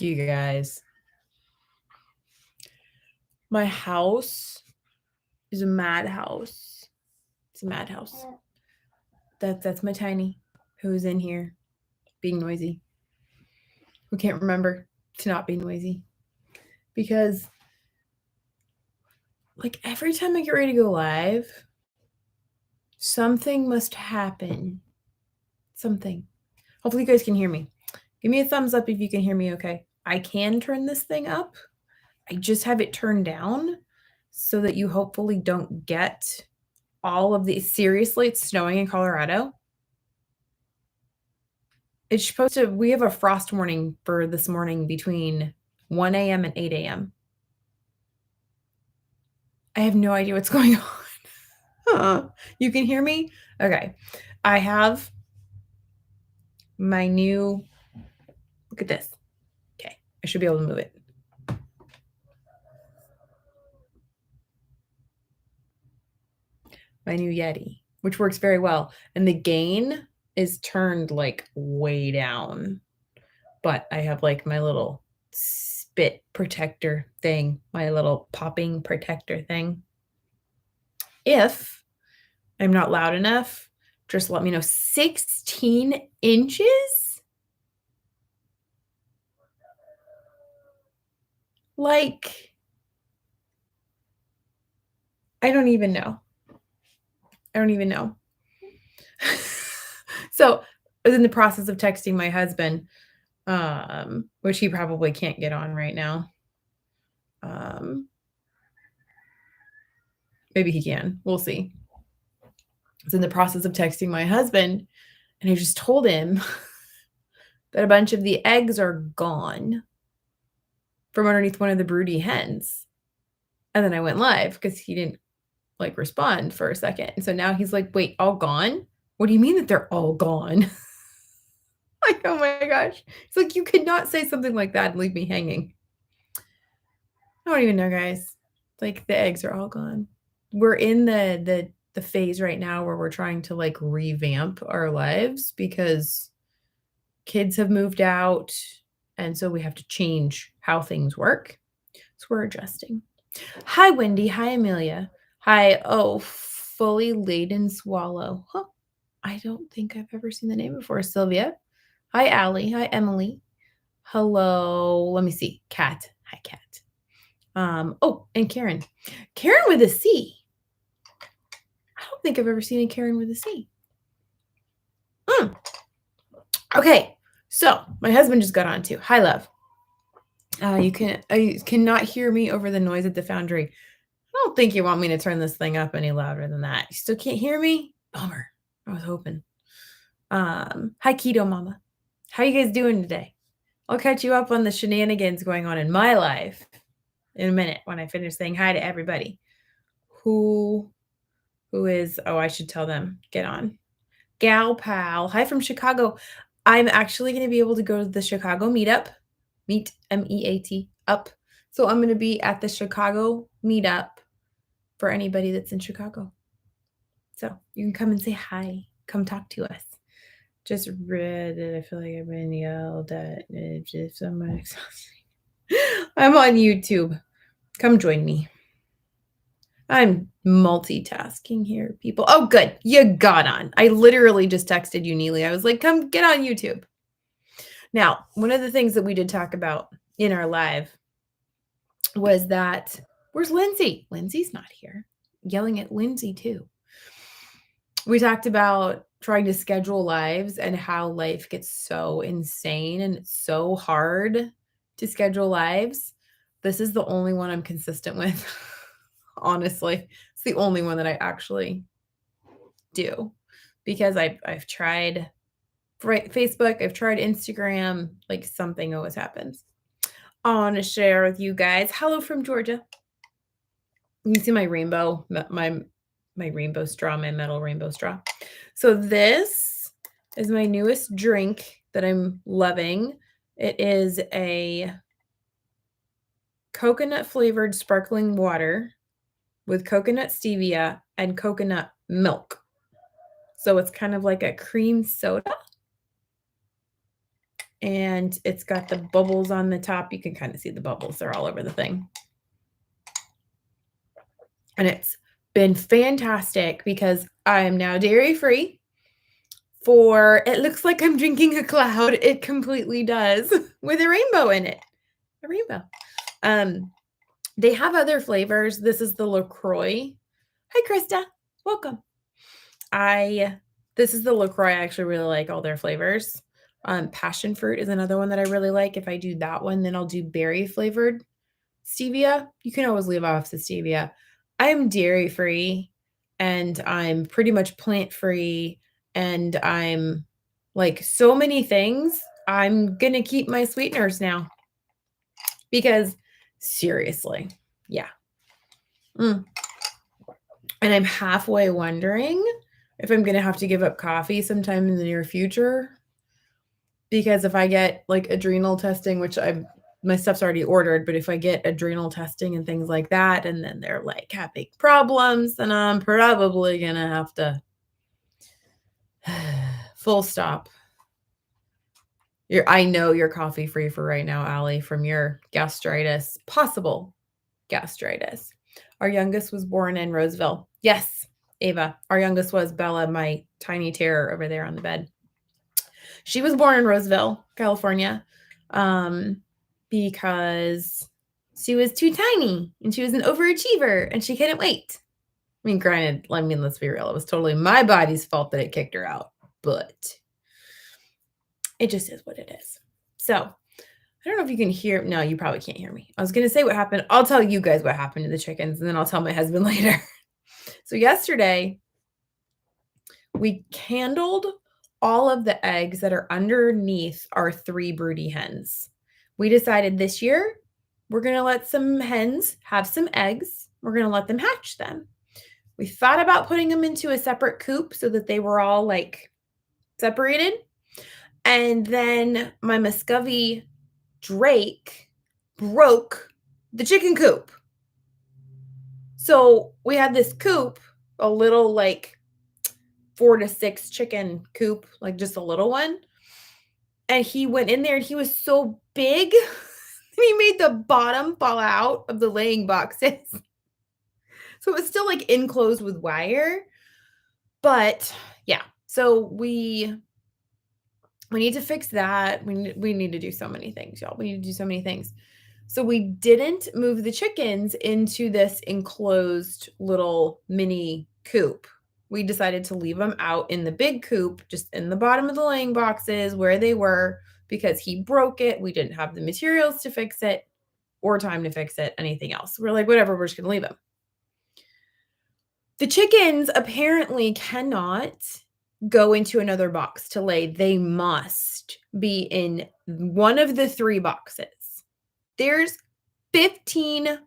You guys, my house is a madhouse. It's a madhouse. That's my Tiny, who's in here being noisy. Who can't remember to not be noisy. Because like every time I get ready to go live, something must happen. Something. Hopefully you guys can hear me. Give me a thumbs up if you can hear me okay. I can turn this thing up. I just have it turned down so that you hopefully don't get all of the... Seriously, it's snowing in Colorado. It's supposed to... We have a frost warning for this morning between 1 a.m. and 8 a.m. I have no idea what's going on. You can hear me? Okay. I have my new... Look at this. Okay. I should be able to move it. My new Yeti, which works very well. And the gain is turned like way down. But I have like my little spit protector thing, my little popping protector thing. If I'm not loud enough, just let me know. 16 inches? Like, I don't even know. So I was in the process of texting my husband, which he probably can't get on right now. Maybe he can. We'll see. I was in the process of texting my husband, and I just told him that a bunch of the eggs are gone from underneath one of the broody hens. And then I went live because he didn't like respond for a second. And so now he's like, wait, all gone? What do you mean that they're all gone? Like, oh my gosh. It's like, you could not say something like that and leave me hanging. I don't even know, guys. Like, the eggs are all gone. We're in the phase right now where we're trying to like revamp our lives because kids have moved out. And so we have to change how things work. So we're adjusting. Hi, Wendy. Hi, Amelia. Hi. Oh, fully laden swallow. Huh. I don't think I've ever seen the name before. Sylvia. Hi, Allie. Hi, Emily. Hello. Let me see. Kat. Hi, Kat. Oh, and Karen. Karen with a C. I don't think I've ever seen a Karen with a C. Okay. So my husband just got on too. Hi, love. You cannot hear me over the noise at the foundry. I don't think you want me to turn this thing up any louder than that. You still can't hear me? Bummer. I was hoping. Hi, Keto Mama. How you guys doing today? I'll catch you up on the shenanigans going on in my life in a minute when I finish saying hi to everybody. Who is... Oh, I should tell them. Get on. Gal Pal. Hi from Chicago. I'm actually going to be able to go to the Chicago meetup. Meet, M-E-A-T, up. So I'm going to be at the Chicago meetup for anybody that's in Chicago. So you can come and say hi. Come talk to us. Just read it. I feel like I've been yelled at. It's just so much exhausting. I'm on YouTube. Come join me. I'm multitasking here, people. Oh, good. You got on. I literally just texted you, Neely. I was like, come get on YouTube. Now, one of the things that we did talk about in our live was that, where's Lindsay? Lindsay's not here. Yelling at Lindsay too. We talked about trying to schedule lives and how life gets so insane and it's so hard to schedule lives. This is the only one I'm consistent with. Honestly, it's the only one that I actually do because I've tried Facebook, I've tried Instagram, like something always happens. I want to share with you guys. Hello from Georgia. You can see my rainbow, my rainbow straw, my metal rainbow straw. So this is my newest drink that I'm loving. It is a coconut flavored sparkling water with coconut stevia and coconut milk. So it's kind of like a cream soda. and it's got the bubbles on the top. You can kind of see the bubbles. They're all over the thing. And it's been fantastic because I am now dairy-free it looks like I'm drinking a cloud. It completely does with a rainbow in it. A rainbow. They have other flavors. This is the LaCroix. Hi, Krista. Welcome. This is the LaCroix. I actually really like all their flavors. Passion fruit is another one that I really like. If I do that one, then I'll do berry flavored stevia. You can always leave off the stevia. I'm dairy free and I'm pretty much plant free and I'm like so many things. I'm going to keep my sweeteners now because seriously, yeah. And I'm halfway wondering if I'm going to have to give up coffee sometime in the near future. Because if I get like adrenal testing, which my stuff's already ordered, but if I get adrenal testing and things like that, and then they're like having problems, then I'm probably going to have to full stop. I know you're coffee free for right now, Allie, from your gastritis, possible gastritis. Our youngest was born in Roseville. Yes, Ava. Our youngest was Bella, my tiny terror over there on the bed. She was born in Roseville, California, because she was too tiny and she was an overachiever and she couldn't wait. I mean, granted, let's be real. It was totally my body's fault that it kicked her out, but it just is what it is. So I don't know if you can hear. No, you probably can't hear me. I was going to say what happened. I'll tell you guys what happened to the chickens and then I'll tell my husband later. So yesterday we candled all of the eggs that are underneath our 3 broody hens. We decided this year we're going to let some hens have some eggs. We're going to let them hatch them. We thought about putting them into a separate coop so that they were all like separated. And then my Muscovy Drake broke the chicken coop. So we had this coop, a little like 4 to 6 chicken coop, like just a little one. And he went in there and he was so big, he made the bottom fall out of the laying boxes. So it was still like enclosed with wire. But yeah, so we need to fix that. We need to do so many things, y'all. We need to do so many things. So we didn't move the chickens into this enclosed little mini coop. We decided to leave them out in the big coop, just in the bottom of the laying boxes where they were, because he broke it. We didn't have the materials to fix it or time to fix it, anything else. We're like, whatever, we're just going to leave them. The chickens apparently cannot go into another box to lay. They must be in one of the 3 boxes. There's 15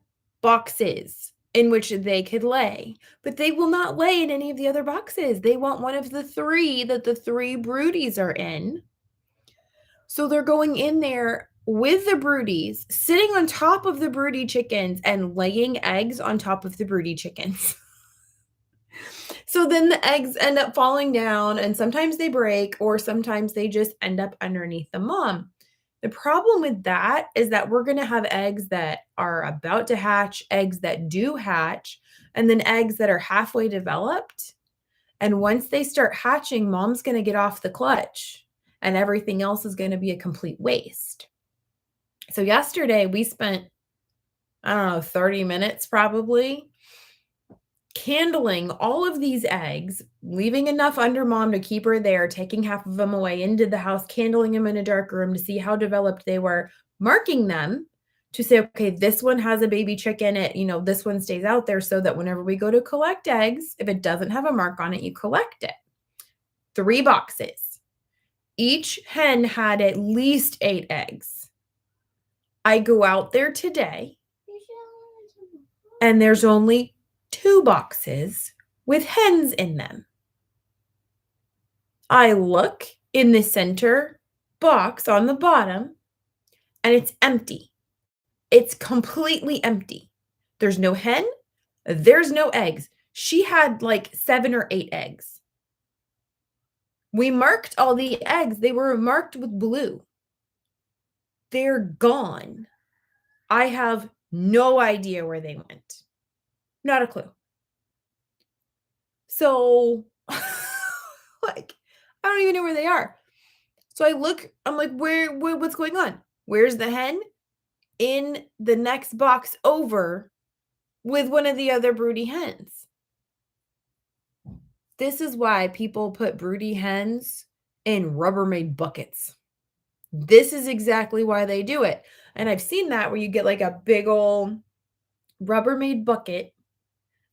boxes in which they could lay, but they will not lay in any of the other boxes. They want one of the 3 that the 3 broodies are in. So they're going in there with the broodies, sitting on top of the broody chickens and laying eggs on top of the broody chickens. So then the eggs end up falling down and sometimes they break or sometimes they just end up underneath the mom. The problem with that is that we're going to have eggs that are about to hatch, eggs that do hatch, and then eggs that are halfway developed. And once they start hatching, mom's going to get off the clutch and everything else is going to be a complete waste. So yesterday we spent, 30 minutes probably candling all of these eggs, leaving enough under mom to keep her there, taking half of them away into the house, candling them in a dark room to see how developed they were, marking them to say, okay, this one has a baby chick in it. This one stays out there so that whenever we go to collect eggs, if it doesn't have a mark on it, you collect it. 3 boxes. Each hen had at least 8 eggs. I go out there today and there's only 2 boxes with hens in them. I look in the center box on the bottom and it's empty. It's completely empty. There's no hen. There's no eggs. She had like 7 or 8 eggs. We marked all the eggs. They were marked with blue. They're gone. I have no idea where they went. Not a clue. So, like, I don't even know where they are. So I look, I'm like, what's going on? Where's the hen? In the next box over with one of the other broody hens. This is why people put broody hens in Rubbermaid buckets. This is exactly why they do it. And I've seen that where you get like a big old Rubbermaid bucket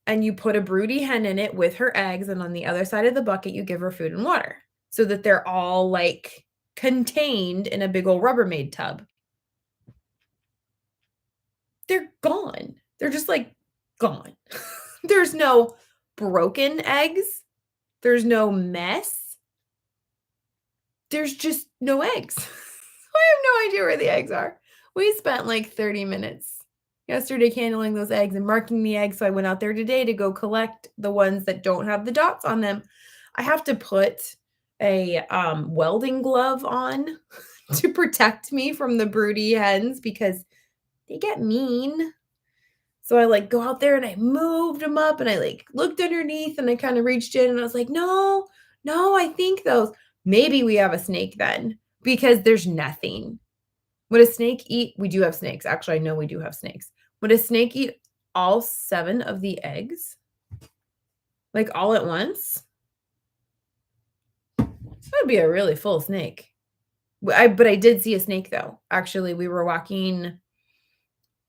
and you put a broody hen in it with her eggs. And on the other side of the bucket, you give her food and water so that they're all like contained in a big old Rubbermaid tub. They're gone. They're just like gone. There's no broken eggs. There's no mess. There's just no eggs. I have no idea where the eggs are. We spent like 30 minutes yesterday candling those eggs and marking the eggs. So I went out there today to go collect the ones that don't have the dots on them. I have to put a welding glove on to protect me from the broody hens because they get mean. So I like go out there and I moved them up and I like looked underneath and I kind of reached in and I was like, no, I think those, maybe we have a snake then because there's nothing. Would a snake eat? We do have snakes. Actually, I know we do have snakes. Would a snake eat all 7 of the eggs? Like all at once? That would be a really full snake. But I did see a snake though. Actually, we were walking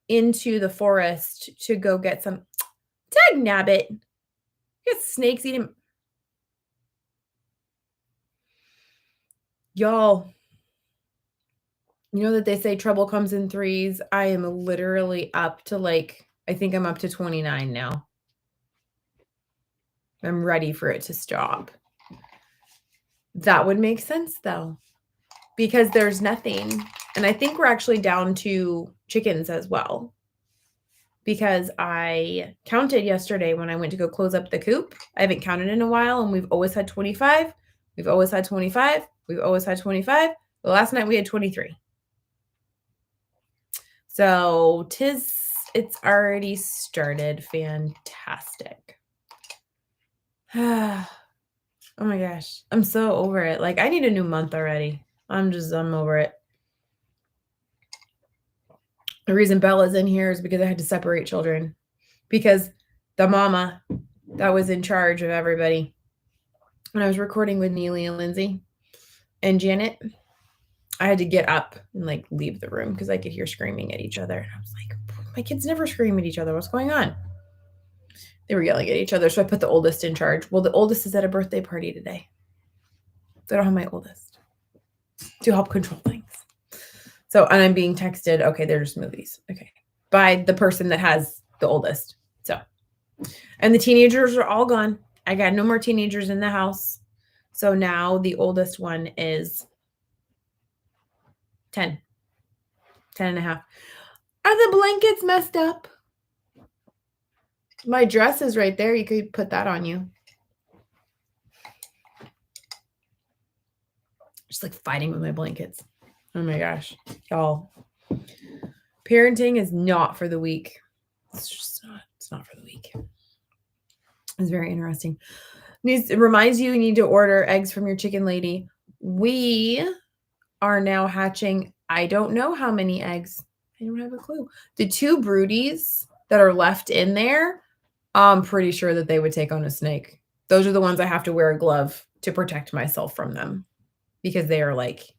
into the forest to go get some. Dag nabbit. Get snakes eating. Y'all, you know that they say trouble comes in threes. I am literally up to like, I think I'm up to 29 now. I'm ready for it to stop. That would make sense though, because there's nothing. And I think we're actually down to chickens as well. Because I counted yesterday when I went to go close up the coop. I haven't counted in a while, and we've always had 25. We've always had 25. We've always had 25. The last night we had 23. So it's already started. Fantastic. Oh my gosh. I'm so over it. Like I need a new month already. I'm over it. The reason Bella's in here is because I had to separate children because the mama that was in charge of everybody when I was recording with Neely and Lindsay and Janet, I had to get up and like leave the room because I could hear screaming at each other. And I was like, my kids never scream at each other. What's going on? They were yelling at each other. So I put the oldest in charge. Well, the oldest is at a birthday party today. So I don't have my oldest to help control things. So, and I'm being texted, okay, they're just smoothies. Okay. By the person that has the oldest. So, and the teenagers are all gone. I got no more teenagers in the house. So now the oldest one is 10 and a half. Are the blankets messed up? My dress is right there. You could put that on you. Just like fighting with my blankets. Oh my gosh, y'all. Parenting is not for the weak. It's just not. It's not for the weak. It's very interesting. It reminds you need to order eggs from your chicken lady. We are now hatching. I don't know how many eggs. I don't have a clue. The 2 broodies that are left in there, I'm pretty sure that they would take on a snake. Those are the ones I have to wear a glove to protect myself from them because they are like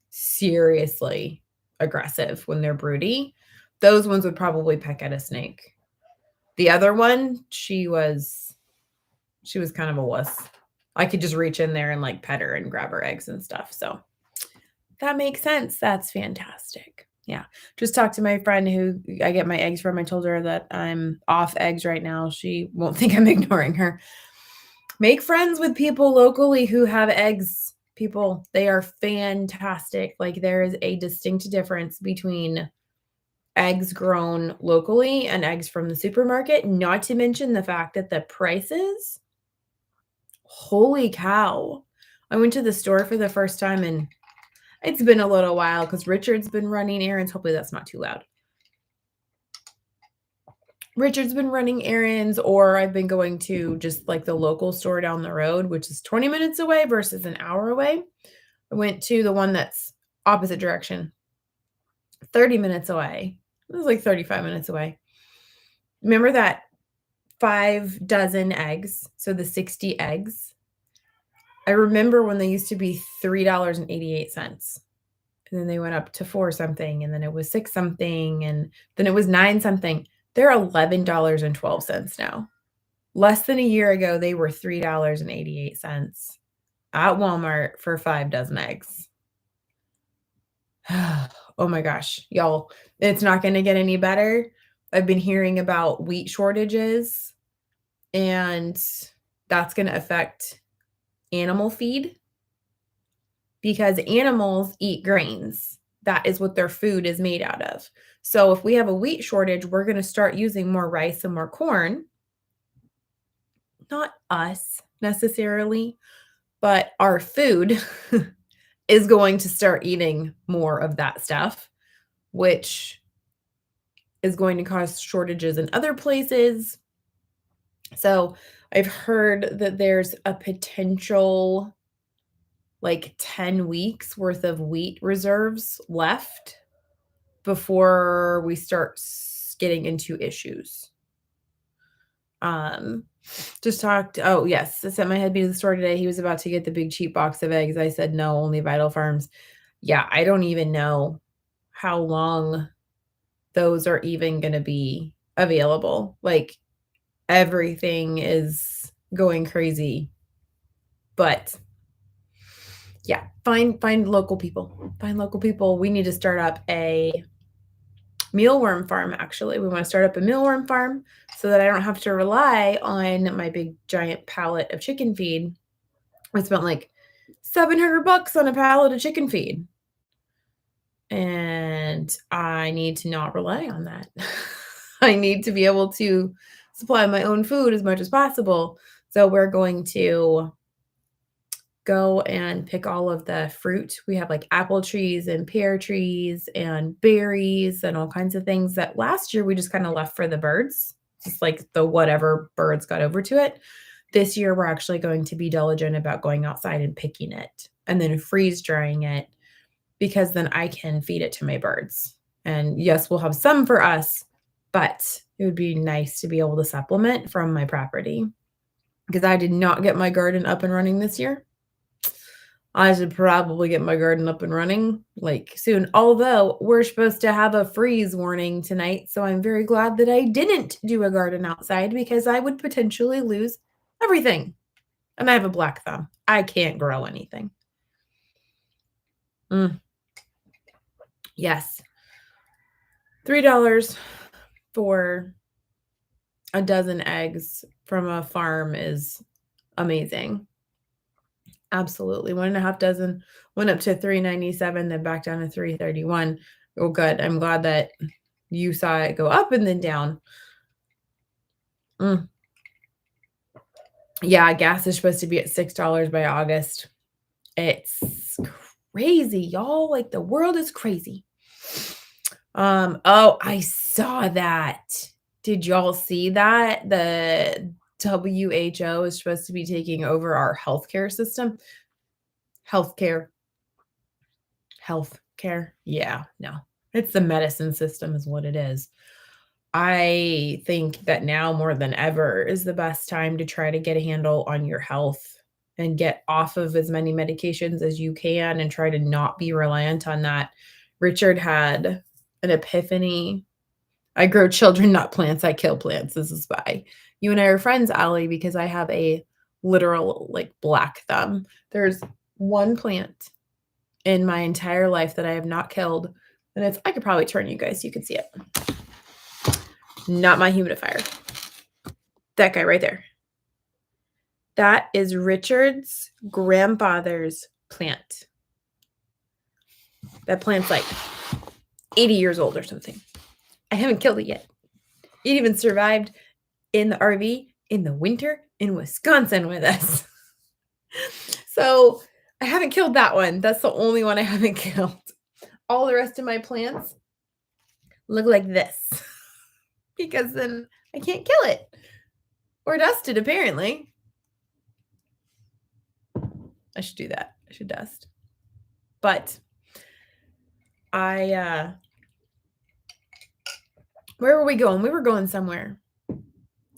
seriously aggressive when they're broody. Those ones would probably peck at a snake. The other one, she was kind of a wuss. I could just reach in there and like pet her and grab her eggs and stuff. So that makes sense. That's fantastic. Yeah. Just talked to my friend who I get my eggs from. I told her that I'm off eggs right now. She won't think I'm ignoring her. Make friends with people locally who have eggs. People, they are fantastic. Like there is a distinct difference between eggs grown locally and eggs from the supermarket, not to mention the fact that the prices, holy cow. I went to the store for the first time and It's been a little while because Richard's been running errands. Hopefully that's not too loud. Richard's been running errands, or I've been going to just like the local store down the road, which is 20 minutes away versus an hour away. I went to the one that's opposite direction, 30 minutes away. It was like 35 minutes away. Remember that 5 dozen eggs? So the 60 eggs. I remember when they used to be $3.88. And then they went up to 4 something, and then it was 6 something, and then it was 9 something. They're $11.12 now. Less than a year ago, they were $3.88 at Walmart for 5 dozen eggs. Oh my gosh, y'all, it's not going to get any better. I've been hearing about wheat shortages, and that's going to affect animal feed because animals eat grains. That is what their food is made out of. So if we have a wheat shortage, we're going to start using more rice and more corn. Not us necessarily, but our food is going to start eating more of that stuff, which is going to cause shortages in other places. So I've heard that there's a potential like 10 weeks worth of wheat reserves left before we start getting into issues. Just talked. Oh, yes. I sent my hubby to the store today. He was about to get the big cheap box of eggs. I said, no, only Vital Farms. Yeah, I don't even know how long those are even going to be available. Like everything is going crazy. But yeah, find local people. Find local people. We need to start up a mealworm farm, actually. We want to start up a mealworm farm so that I don't have to rely on my big giant pallet of chicken feed. I spent like $700 on a pallet of chicken feed. And I need to not rely on that. I need to be able to supply my own food as much as possible. So we're going to go and pick all of the fruit. We have like apple trees and pear trees and berries and all kinds of things that last year we just kind of left for the birds, just like the whatever birds got over to it. This year we're actually going to be diligent about going outside and picking it and then freeze drying it, because then I can feed it to my birds. And yes, we'll have some for us, but it would be nice to be able to supplement from my property, because I did not get my garden up and running this year. I should probably get my garden up and running like soon, although we're supposed to have a freeze warning tonight. So I'm very glad that I didn't do a garden outside, because I would potentially lose everything. And I have a black thumb. I can't grow anything. Yes. $3 for a dozen eggs from a farm is amazing. Absolutely. 1.5 dozen went up to $3.97, then back down to $3.31. Oh, good. I'm glad that you saw it go up and then down. Yeah, gas is supposed to be at $6 by August. It's crazy, y'all. Like the world is crazy. Oh, I saw that. Did y'all see that? The WHO is supposed to be taking over our healthcare system. Healthcare. Yeah, no. It's the medicine system is what it is. I think that now more than ever is the best time to try to get a handle on your health and get off of as many medications as you can and try to not be reliant on that. Richard had an epiphany. I grow children, not plants. I kill plants. This is why you and I are friends, Allie, because I have a literal like black thumb. There's one plant in my entire life that I have not killed. And I could probably turn you guys so you can see it. Not my humidifier. That guy right there. That is Richard's grandfather's plant. That plant's like 80 years old or something. I haven't killed it yet. It even survived in the RV in the winter in Wisconsin with us. So I haven't killed that one. That's the only one I haven't killed. All the rest of my plants look like this because then I can't kill it or dust it, apparently. I should do that. I should dust. But where were we going? We were going somewhere.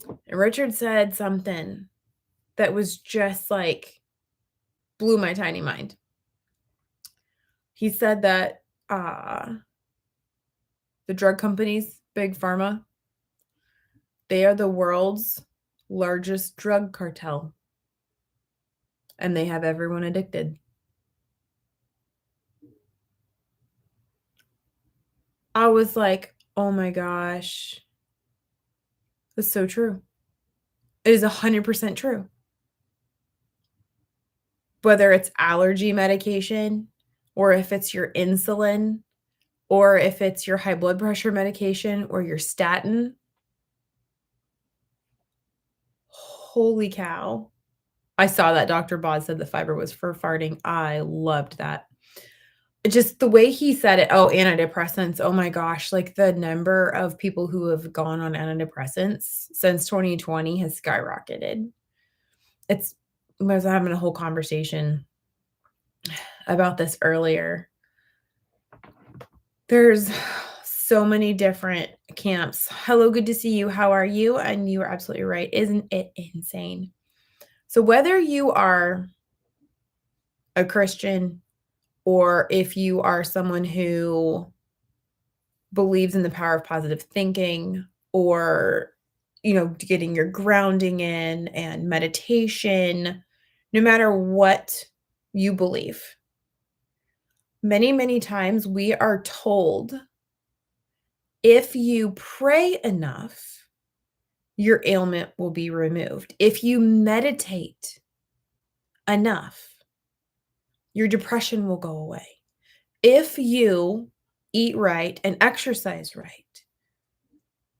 And Richard said something that was just like blew my tiny mind. He said that the drug companies, Big Pharma, they are the world's largest drug cartel. And they have everyone addicted. I was like, oh my gosh. That's so true. It is 100% true. Whether it's allergy medication, or if it's your insulin, or if it's your high blood pressure medication, or your statin. Holy cow. I saw that Dr. Boz said the fiber was for farting. I loved that. Just the way he said it. Oh, antidepressants. Oh my gosh. Like the number of people who have gone on antidepressants since 2020 has skyrocketed. I was having a whole conversation about this earlier. There's so many different camps. Hello, good to see you. How are you? And you are absolutely right. Isn't it insane? So whether you are a Christian or if you are someone who believes in the power of positive thinking or, getting your grounding in and meditation, no matter what you believe, many, many times we are told if you pray enough, your ailment will be removed. If you meditate enough, your depression will go away. If you eat right and exercise right,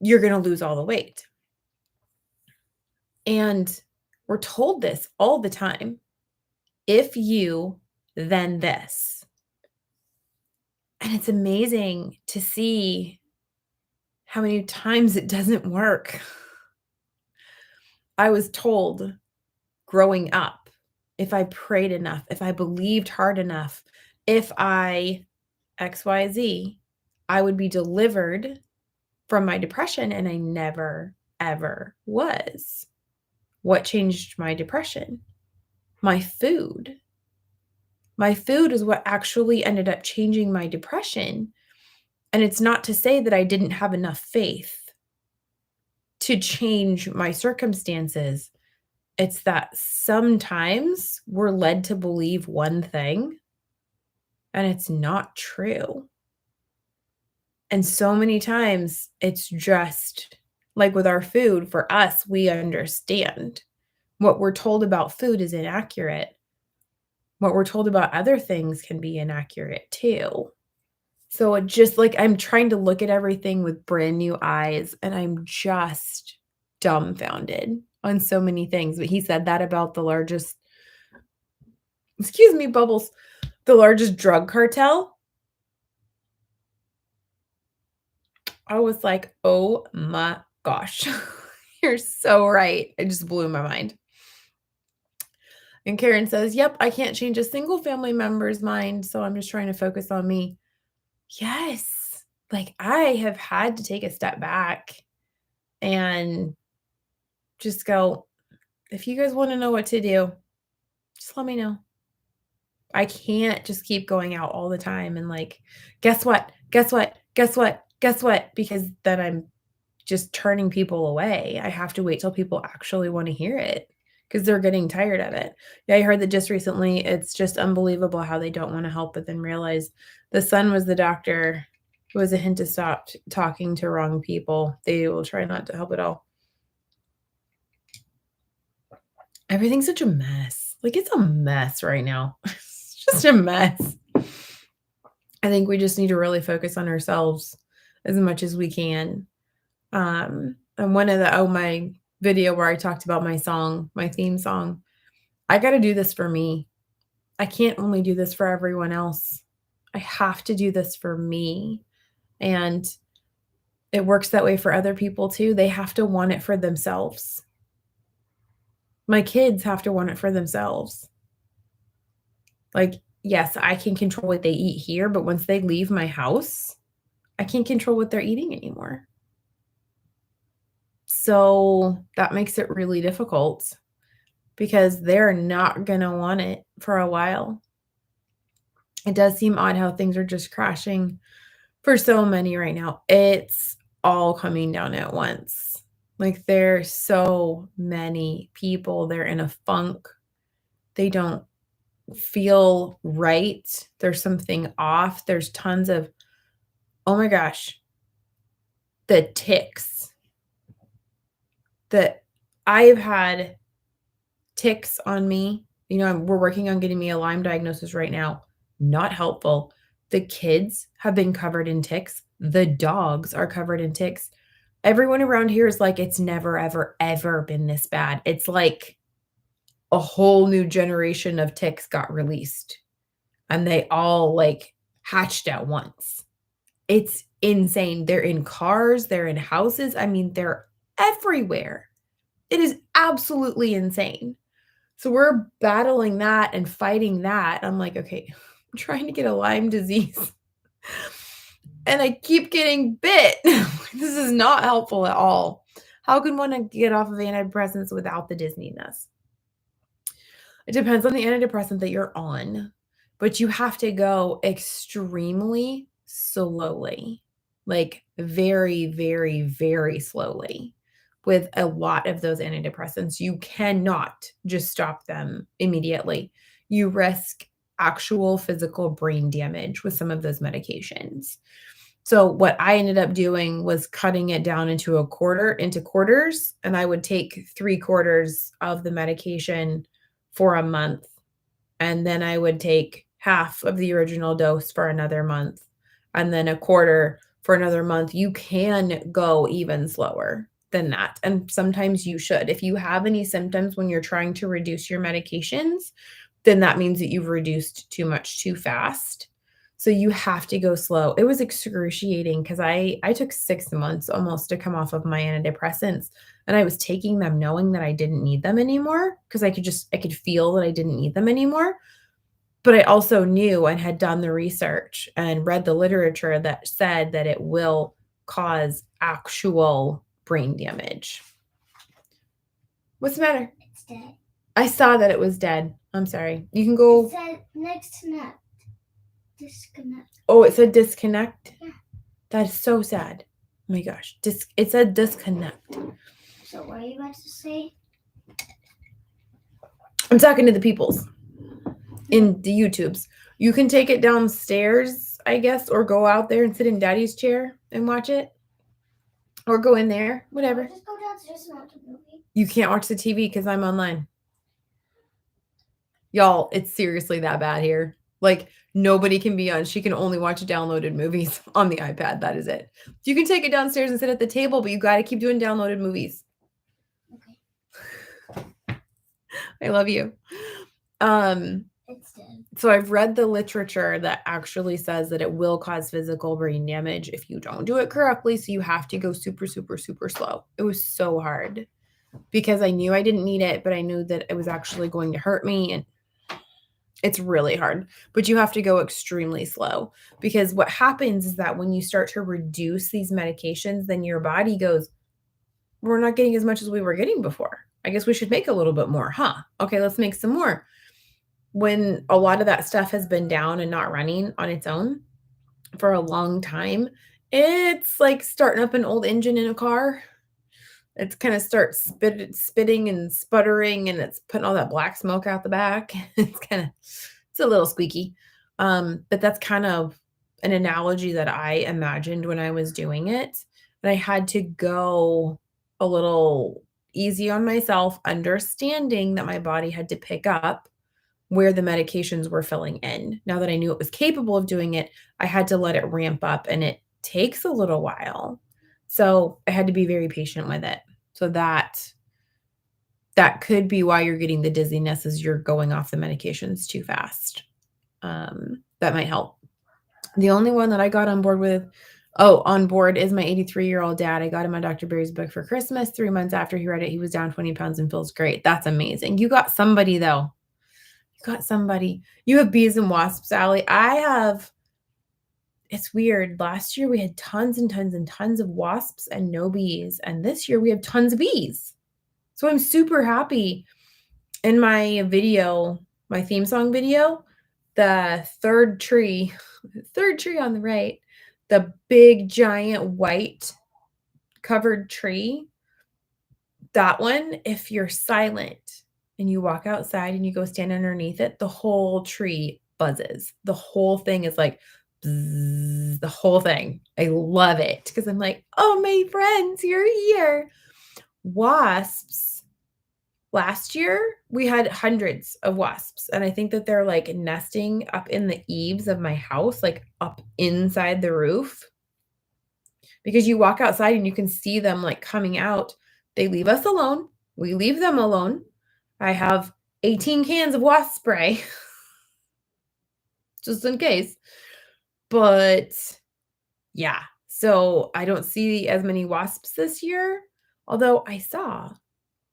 you're going to lose all the weight. And we're told this all the time. If you, then this. And it's amazing to see how many times it doesn't work. I was told growing up, if I prayed enough, if I believed hard enough, if I XYZ, I would be delivered from my depression, and I never, ever was. What changed my depression? My food. My food is what actually ended up changing my depression. And it's not to say that I didn't have enough faith to change my circumstances. It's that sometimes we're led to believe one thing and it's not true. And so many times it's just like with our food, for us, we understand what we're told about food is inaccurate. What we're told about other things can be inaccurate too. So it just like I'm trying to look at everything with brand new eyes and I'm just dumbfounded on so many things. But he said that about the largest, excuse me, Bubbles, the largest drug cartel. I was like, oh my gosh, you're so right. It just blew my mind. And Karen says, yep, I can't change a single family member's mind. So I'm just trying to focus on me. Yes. Like I have had to take a step back and just go, if you guys want to know what to do, just let me know. I can't just keep going out all the time and like, guess what? Guess what? Guess what? Guess what? Because then I'm just turning people away. I have to wait till people actually want to hear it because they're getting tired of it. Yeah, I heard that just recently. It's just unbelievable how they don't want to help, but then realize the son was the doctor. It was a hint to stop talking to wrong people. They will try not to help at all. Everything's such a mess. Like it's a mess right now. It's just a mess. I think we just need to really focus on ourselves as much as we can. And one of my video where I talked about my song, my theme song, I got to do this for me. I can't only do this for everyone else. I have to do this for me. And it works that way for other people too. They have to want it for themselves. My kids have to want it for themselves. Like, yes, I can control what they eat here, but once they leave my house, I can't control what they're eating anymore. So that makes it really difficult because they're not going to want it for a while. It does seem odd how things are just crashing for so many right now. It's all coming down at once. Like, there's so many people, they're in a funk. They don't feel right. There's something off. There's tons of, oh my gosh, the ticks that I've had ticks on me. You know, we're working on getting me a Lyme diagnosis right now. Not helpful. The kids have been covered in ticks. The dogs are covered in ticks. Everyone around here is like, it's never, ever, ever been this bad. It's like a whole new generation of ticks got released and they all like hatched at once. It's insane. They're in cars, they're in houses. I mean, they're everywhere. It is absolutely insane. So we're battling that and fighting that. I'm like, okay, I'm trying to get a Lyme disease and I keep getting bit. This is not helpful at all. How can one get off of antidepressants without the dizziness? It depends on the antidepressant that you're on, but you have to go extremely slowly, like very, very, very slowly with a lot of those antidepressants. You cannot just stop them immediately. You risk actual physical brain damage with some of those medications. So what I ended up doing was cutting it down into quarters, and I would take 3/4 of the medication for a month, and then I would take half of the original dose for another month, and then a quarter for another month. You can go even slower than that, and sometimes you should. If you have any symptoms when you're trying to reduce your medications, then that means that you've reduced too much too fast. So you have to go slow. It was excruciating because I took 6 months almost to come off of my antidepressants, and I was taking them knowing that I didn't need them anymore because I could feel that I didn't need them anymore. But I also knew and had done the research and read the literature that said that it will cause actual brain damage. What's the matter? It's dead. I saw that it was dead. I'm sorry. You can go. It said next connect. Disconnect. Oh, it said disconnect? Yeah. That's so sad. Oh my gosh. It said disconnect. So what are you about to say? I'm talking to the peoples in the YouTubes. You can take it downstairs, I guess, or go out there and sit in Daddy's chair and watch it. Or go in there, whatever. Just go downstairs and watch a movie. You can't watch the TV because I'm online. Y'all, it's seriously that bad here. Like, nobody can be on. She can only watch downloaded movies on the iPad. That is it. You can take it downstairs and sit at the table, but you got to keep doing downloaded movies. Okay. I love you. It's dead. So I've read the literature that actually says that it will cause physical brain damage if you don't do it correctly. So you have to go super, super, super slow. It was so hard because I knew I didn't need it, but I knew that it was actually going to hurt me. And it's really hard, but you have to go extremely slow because what happens is that when you start to reduce these medications, then your body goes, we're not getting as much as we were getting before. I guess we should make a little bit more, huh? Okay, let's make some more. When a lot of that stuff has been down and not running on its own for a long time, it's like starting up an old engine in a car. It's kind of starts spitting and sputtering, and it's putting all that black smoke out the back. It's a little squeaky. But that's kind of an analogy that I imagined when I was doing it. And I had to go a little easy on myself, understanding that my body had to pick up where the medications were filling in. Now that I knew it was capable of doing it, I had to let it ramp up, and it takes a little while. So I had to be very patient with it. So that that could be why you're getting the dizziness, is you're going off the medications too fast. That might help. The only one that I got on board with, on board is my 83-year-old dad. I got him on Dr. Berry's book for Christmas. 3 months after he read it, he was down 20 pounds and feels great. That's amazing. You got somebody, though. You got somebody. You have bees and wasps, Allie. It's weird. Last year we had tons and tons and tons of wasps and no bees. And this year we have tons of bees. So I'm super happy. In my video, my theme song video, the third tree on the right, the big giant white covered tree, that one, if you're silent and you walk outside and you go stand underneath it, the whole tree buzzes. The whole thing is like, bzzz, the whole thing. I love it because I'm like, oh, my friends, you're here. Wasps. Last year, we had hundreds of wasps, and I think that they're like nesting up in the eaves of my house, like up inside the roof, because you walk outside and you can see them like coming out. They leave us alone. We leave them alone. I have 18 cans of wasp spray just in case. But yeah, so I don't see as many wasps this year, although I saw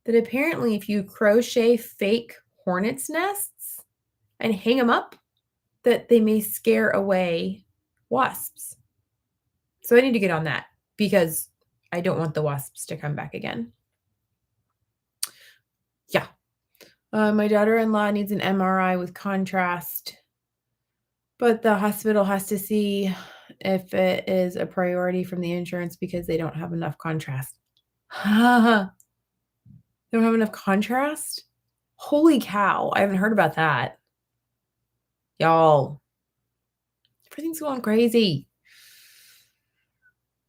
that apparently if you crochet fake hornets' nests and hang them up, that they may scare away wasps. So I need to get on that because I don't want the wasps to come back again. Yeah. My daughter-in-law needs an MRI with contrast, but the hospital has to see if it is a priority from the insurance because they don't have enough contrast. They don't have enough contrast? Holy cow. I haven't heard about that. Y'all, everything's going crazy.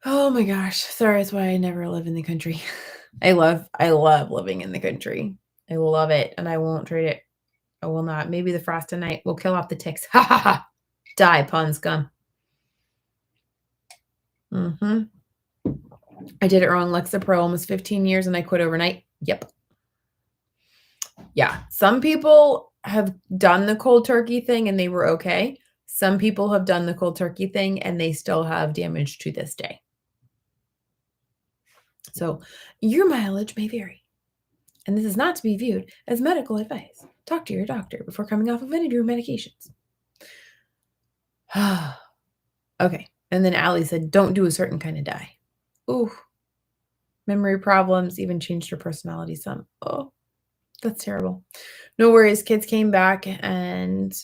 Oh my gosh. Sorry, that's why I never live in the country. I love living in the country. I love it, and I won't trade it. I will not. Maybe the frost tonight will kill off the ticks. Ha ha ha. Die, pond scum. I did it wrong. Lexapro almost 15 years and I quit overnight. Yep. Yeah. Some people have done the cold turkey thing and they were okay. Some people have done the cold turkey thing and they still have damage to this day. So your mileage may vary. And this is not to be viewed as medical advice. Talk to your doctor before coming off of any of your medications. Okay. And then Allie said, don't do a certain kind of dye. Ooh. Memory problems, even changed her personality some. Oh, that's terrible. No worries. Kids came back and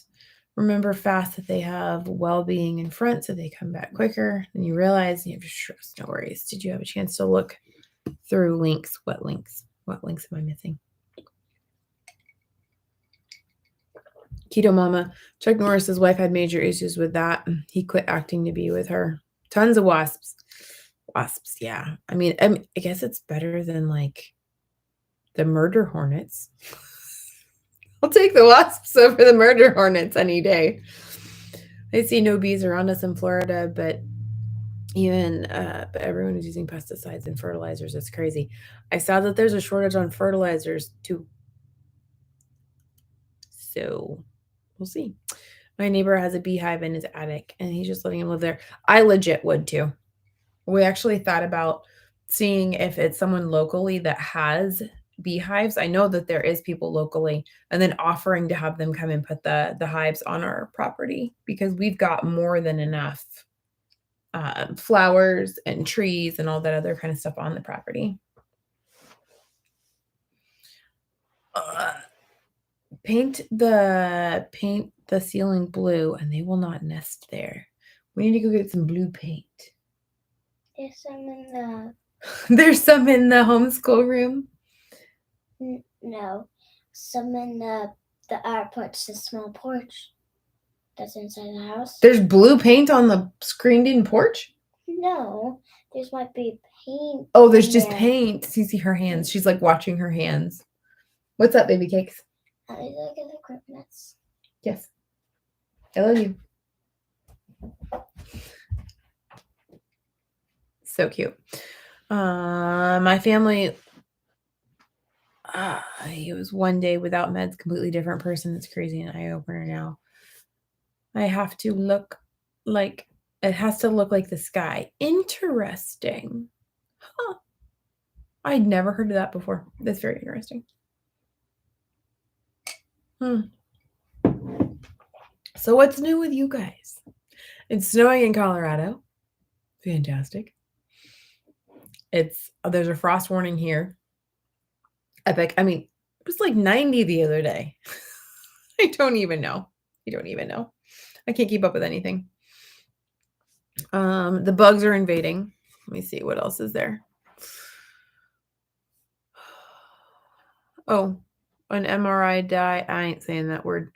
remember fast that they have well-being in front, so they come back quicker. And you realize you have to trust. No worries. Did you have a chance to look through links? What links? What links am I missing? Keto Mama. Chuck Norris's wife had major issues with that. He quit acting to be with her. Tons of wasps. Wasps, yeah. I mean, I guess it's better than like the murder hornets. I'll take the wasps over the murder hornets any day. I see no bees around us in Florida, but even but everyone is using pesticides and fertilizers. It's crazy. I saw that there's a shortage on fertilizers too. So we'll see. My neighbor has a beehive in his attic and he's just letting him live there. I legit would too. We actually thought about seeing if it's someone locally that has beehives. I know that there is people locally, and then offering to have them come and put the hives on our property because we've got more than enough flowers and trees and all that other kind of stuff on the property. Paint the ceiling blue and they will not nest there. We need to go get some blue paint. There's some in the... There's some in the homeschool room? No. Some in the art porch, the small porch that's inside the house. There's blue paint on the screened-in porch? No. There's might be paint. Oh, there's just paint. You see her hands. She's like watching her hands. What's up, baby cakes? Look at the crickets. Yes. I love you. So cute. My family He was one day without meds, completely different person. It's crazy, an eye opener now. I have to look like, it has to look like the sky. Interesting. Huh. I'd never heard of that before. That's very interesting. So what's new with you guys? It's snowing in Colorado. Fantastic. There's a frost warning here. Epic. I mean, it was like 90 the other day. I don't even know. I can't keep up with anything. The bugs are invading. Let me see what else is there. Oh, an MRI dye. I ain't saying that word.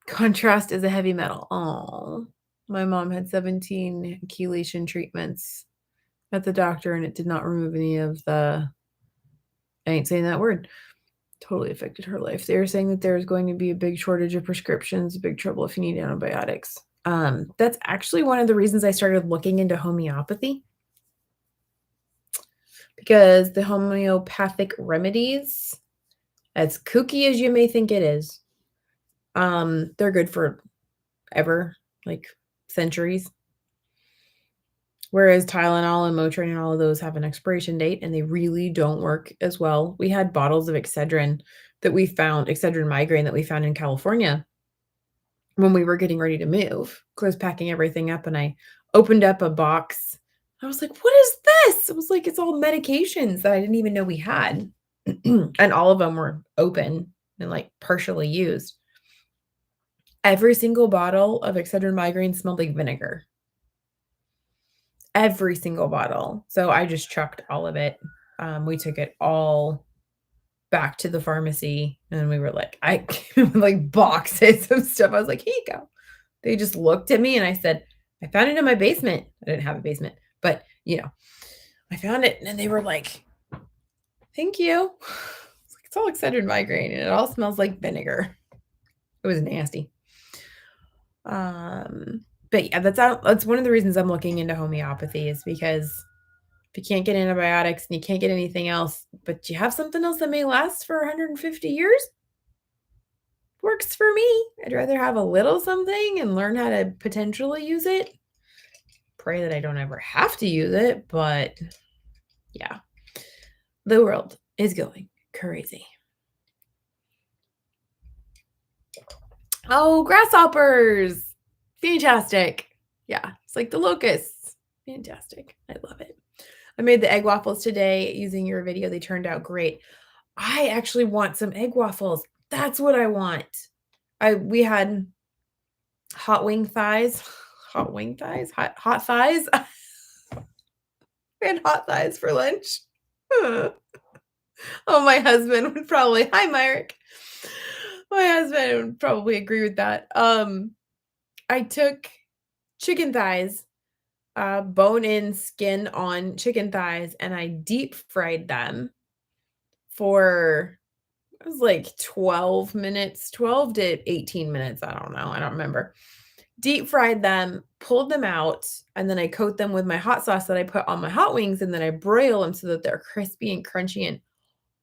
Contrast is a heavy metal. Oh, my mom had 17 chelation treatments at the doctor, and it did not remove any of the, I ain't saying that word. Totally affected her life. They were saying that there's going to be a big shortage of prescriptions, big trouble if you need antibiotics. That's actually one of the reasons I started looking into homeopathy, because the homeopathic remedies, as kooky as you may think it is, they're good for ever, like centuries. Whereas Tylenol and Motrin and all of those have an expiration date, and they really don't work as well. We had bottles of Excedrin migraine that we found in California when we were getting ready to move. I was packing everything up, and I opened up a box. I was like, what is this? It was like, it's all medications that I didn't even know we had. And all of them were open and like partially used. Every single bottle of Excedrin migraine smelled like vinegar. Every single bottle. So I just chucked all of it. We took it all back to the pharmacy, and we were like, I like boxes of stuff. I was like, here you go. They just looked at me, and I said, I found it in my basement. I didn't have a basement, but I found it, and they were like, thank you. It's all Excedrin migraine, and it all smells like vinegar. It was nasty. But yeah, that's one of the reasons I'm looking into homeopathy, is because if you can't get antibiotics and you can't get anything else, but you have something else that may last for 150 years, works for me. I'd rather have a little something and learn how to potentially use it. Pray that I don't ever have to use it, but yeah, the world is going crazy. Oh, grasshoppers. Fantastic. Yeah, it's like the locusts. Fantastic. I love it. I made the egg waffles today using your video. They turned out great. I actually want some egg waffles. That's what I want. We had hot thighs. Hot thighs. We had hot thighs for lunch. Oh, my husband would probably, hi, Myrick. My husband would probably agree with that. I took chicken thighs, bone-in, skin on chicken thighs, and I deep fried them for, it was like 12 minutes, 12 to 18 minutes. I don't know. I don't remember. Deep fried them, pulled them out, and then I coat them with my hot sauce that I put on my hot wings, and then I broil them so that they're crispy and crunchy and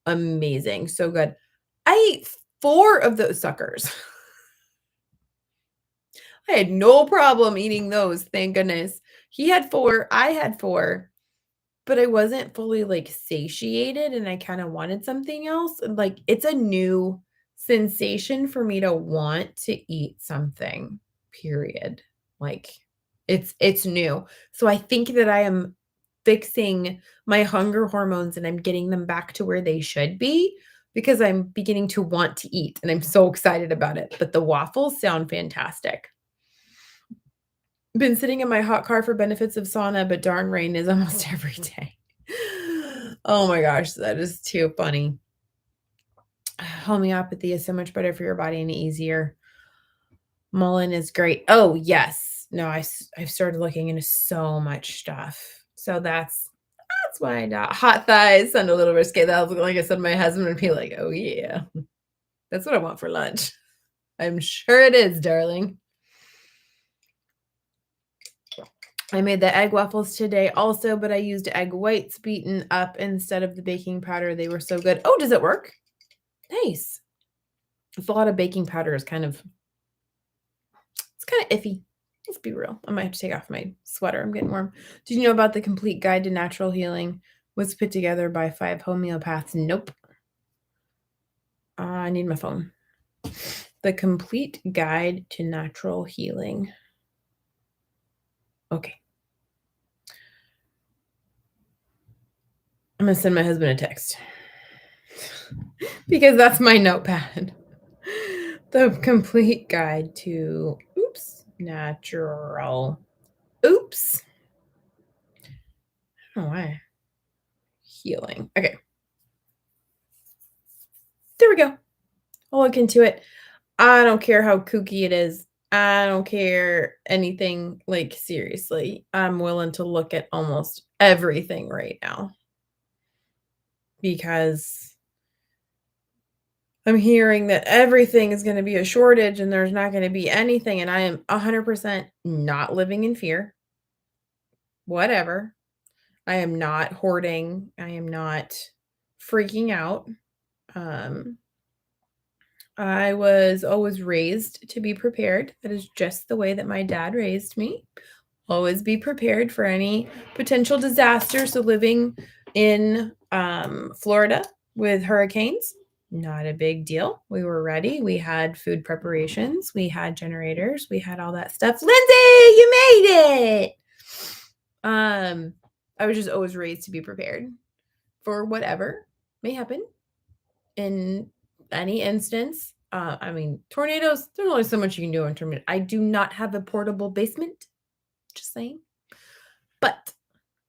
amazing. So good. I ate 4 of those suckers. I had no problem eating those, thank goodness. He had 4, I had 4, but I wasn't fully like satiated, and I kind of wanted something else. And like, it's a new sensation for me to want to eat something, period. Like, it's new. So I think that I am fixing my hunger hormones, and I'm getting them back to where they should be, because I'm beginning to want to eat, and I'm so excited about it. But the waffles sound fantastic. Been sitting in my hot car for benefits of sauna, but darn rain is almost every day. Oh my gosh, that is too funny. Homeopathy is so much better for your body and easier. Mullein is great. Oh, yes. No, I've started looking into so much stuff. So that's why not. Hot thighs sound a little risky. That was, like I said, my husband would be like, oh yeah, that's what I want for lunch. I'm sure it is, darling. I made the egg waffles today also, but I used egg whites beaten up instead of the baking powder. They were so good. Oh, does it work? Nice. With a lot of baking powder is kind of iffy. Let's be real. I might have to take off my sweater. I'm getting warm. Did you know about the Complete Guide to Natural Healing? Was put together by 5 homeopaths? Nope. I need my phone. The Complete Guide to Natural Healing. Okay. I'm going to send my husband a text because that's my notepad. The Complete Guide to Natural. I don't know why. Healing. Okay. There we go. I'll look into it. I don't care how kooky it is. I don't care anything, like, seriously. I'm willing to look at almost everything right now. Because I'm hearing that everything is going to be a shortage and there's not going to be anything. And I am 100% not living in fear. Whatever. I am not hoarding. I am not freaking out. I was always raised to be prepared. That is just the way that my dad raised me. Always be prepared for any potential disaster. So living in Florida with hurricanes, not a big deal. We were ready. We had food preparations. We had generators. We had all that stuff. Lindsay, you made it. I was just always raised to be prepared for whatever may happen in any instance. I mean, tornadoes, there's only so much you can do in terms of, I do not have a portable basement. Just saying. But